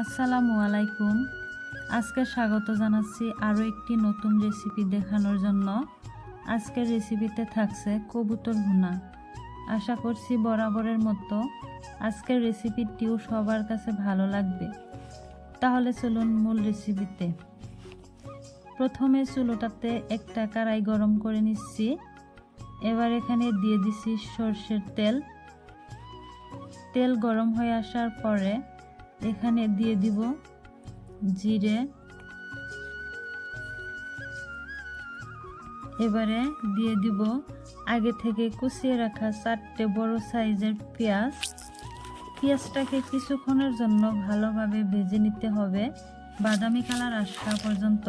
আসসালামু আলাইকুম। আজকে স্বাগত জানাচ্ছি আরও একটি নতুন রেসিপি দেখানোর জন্য। আজকের রেসিপিতে থাকছে কবুতর ভুনা। আশা করছি বরাবরের মতো আজকের রেসিপিটিও সবার কাছে ভালো লাগবে। তাহলে চলুন মূল রেসিপিতে। প্রথমে চুলোটাতে একটা কড়াই গরম করে নিচ্ছি। এবার এখানে দিয়ে দিচ্ছি সরষের তেল। তেল গরম হয়ে আসার পরে এখানে দিয়ে দিব জিরে। এবারে দিয়ে দিব আগে থেকে কুচিয়ে রাখা 4টে বড় সাইজের পেঁয়াজ। পেঁয়াজটাকে কিছুক্ষণের জন্য ভালোভাবে ভেজে নিতে হবে, বাদামি কালার আসা পর্যন্ত।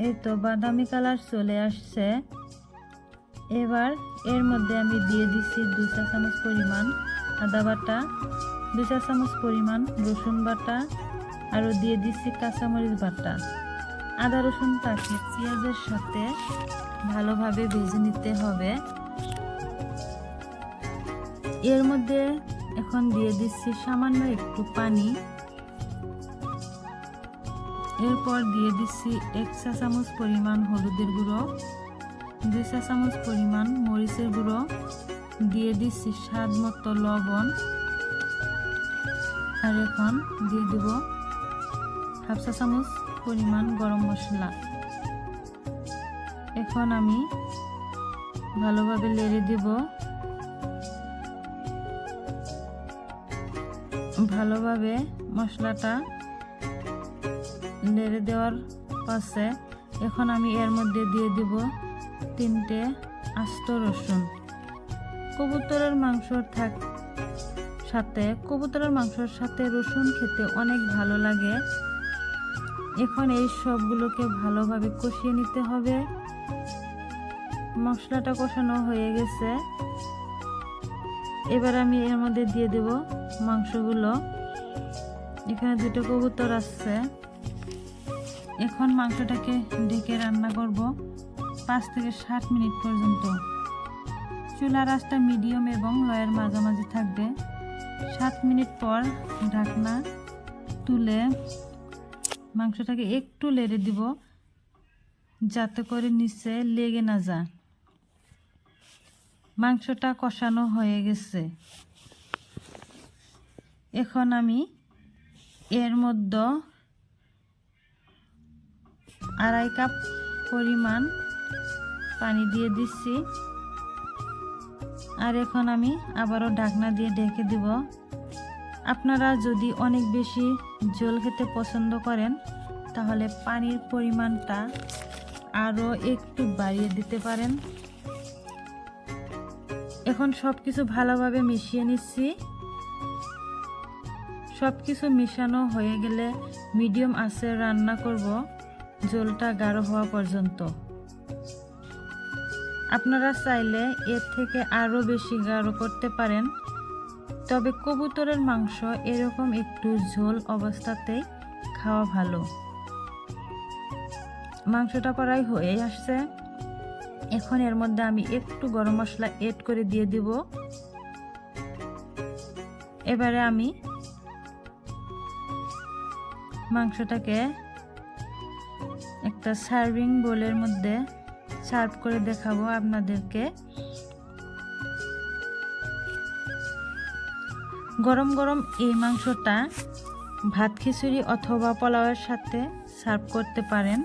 এই তো বাদামি কালার চলে আসছে। এবার এর মধ্যে আমি দিয়ে দিচ্ছি 2 চা চামচ পরিমাণ আদা বাটা, 2 চা চামচ পরিমাণ রসুন বাটা, আরও দিয়ে দিচ্ছি কাঁচামরিচ বাটা। আদা রসুনটাকে পেঁয়াজের সাথে ভালোভাবে ভেজে নিতে হবে। এর মধ্যে এখন দিয়ে দিচ্ছি সামান্য একটু পানি। এরপর দিয়ে দিচ্ছি 1 চা চামচ পরিমাণ হলুদের গুঁড়ো, 2 চা চামচ পরিমাণ মরিচের গুঁড়ো, দিয়ে দিচ্ছি স্বাদ মতো লবণ, আর এখন দিয়ে দিব হাফ চা চামচ পরিমাণ গরম মশলা। এখন আমি ভালোভাবে নেড়ে দিব। ভালোভাবে মশলাটা নেড়ে দেওয়ার পাশে এখন আমি এর মধ্যে দিয়ে দিব 3টে আস্ত রসুন। কবুতরের মাংসর সাথে রসুন খেতে অনেক ভালো লাগে। এখন এই সবগুলোকে ভালোভাবে কষিয়ে নিতে হবে। মশলাটা কষানো হয়ে গেছে। এবার আমি এর মধ্যে দিয়ে দেব মাংসগুলো। এখানে 2টো কবুতর আছে। এখন মাংসটাকে ঢেকে রান্না করব 5 থেকে 7 মিনিট পর্যন্ত। চুলার আঁচটা মিডিয়াম এবং লয়ের মাঝামাঝি থাকবে। 7 মিনিট পর ঢাকনা তুলে মাংসটাকে একটু নেড়ে দিব, যাতে করে নিচে লেগে না যায়। মাংসটা কষানো হয়ে গেছে। এখন আমি এর মধ্যে 2.5 কাপ পরিমাণ পানি দিয়ে দিচ্ছি। আর এখন আমি আবারও ঢাকনা দিয়ে ঢেকে দিব। আপনারা যদি অনেক বেশি ঝোল খেতে পছন্দ করেন তাহলে পানির পরিমাণটা আরও একটু বাড়িয়ে দিতে পারেন। এখন সব কিছু ভালোভাবে মিশিয়ে নিচ্ছি। সব কিছু মিশানো হয়ে গেলে মিডিয়াম আঁচে রান্না করব ঝোলটা গাঢ় হওয়া পর্যন্ত। আপনারা চাইলে এর থেকে আরও বেশি গাঢ় করতে পারেন, তবে কবুতরের মাংস এরকম একটু ঝোল অবস্থাতেই খাওয়া ভালো। মাংসটা প্রায় হয়ে আসছে। এখন এর মধ্যে আমি একটু গরম মশলা এড করে দিয়ে দিব। এবারে আমি মাংসটাকে একটা সার্ভিং বোলের মধ্যে সার্ভ করে দেখাবো আপনাদেরকে। গরম গরম এই মাংসটা ভাত খিচুড়ি অথবা পোলাওয়ের সাথে সার্ভ করতে পারেন।